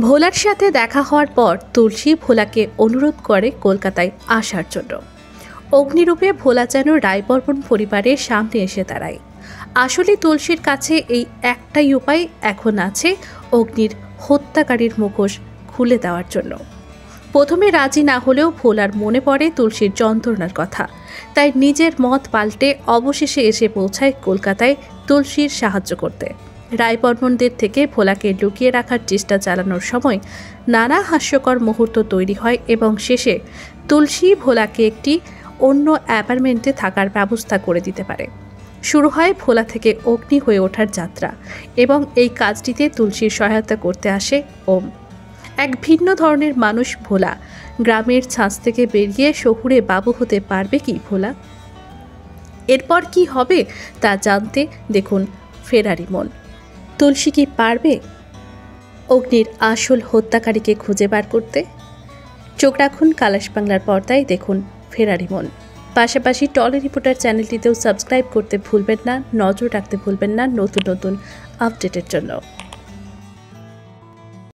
ভোলার সাথে দেখা হওয়ার পর তুলসী ভোলাকে অনুরোধ করে কলকাতায় আসার জন্য। অগ্নিরূপে ভোলা যেন রায়বর্মন পরিবারের সামনে এসে দাঁড়ায়। আসলে তুলসীর কাছে এই একটাই উপায় এখন আছে, অগ্নির হত্যাকারীর মুখোশ খুলে দেওয়ার জন্য। প্রথমে রাজি না হলেও ভোলার মনে পড়ে তুলসীর যন্ত্রণার কথা, তাই নিজের মত পাল্টে অবশেষে এসে পৌঁছায় কলকাতায় তুলসীর সাহায্য করতে। রায়বর্মনদের থেকে ভোলাকে লুকিয়ে রাখার চেষ্টা চালানোর সময় নানা হাস্যকর মুহূর্ত তৈরি হয় এবং শেষে তুলসী ভোলাকে একটি অন্য অ্যাপার্টমেন্টে থাকার ব্যবস্থা করে দিতে পারে। শুরু হয় ভোলা থেকে অগ্নি হয়ে ওঠার যাত্রা এবং এই কাজটিতে তুলসীর সহায়তা করতে আসে ওম। এক ভিন্ন ধরনের মানুষ ভোলা। গ্রামের ছাঁচ থেকে বেরিয়ে শহুরে বাবু হতে পারবে কি ভোলা? এরপর কি হবে তা জানতে দেখুন ফেরারি মন। তুলসী কি পারবে অগ্নির আসল হত্যাকারীকে খুঁজে বার করতে? চোখ রাখুন কালাশ বাংলার পর্দায়, দেখুন ফেরারি মন। পাশাপাশি টলি রিপোর্টার চ্যানেলটিতেও সাবস্ক্রাইব করতে ভুলবেন না, নজর রাখতে ভুলবেন না নতুন নতুন আপডেটের জন্য।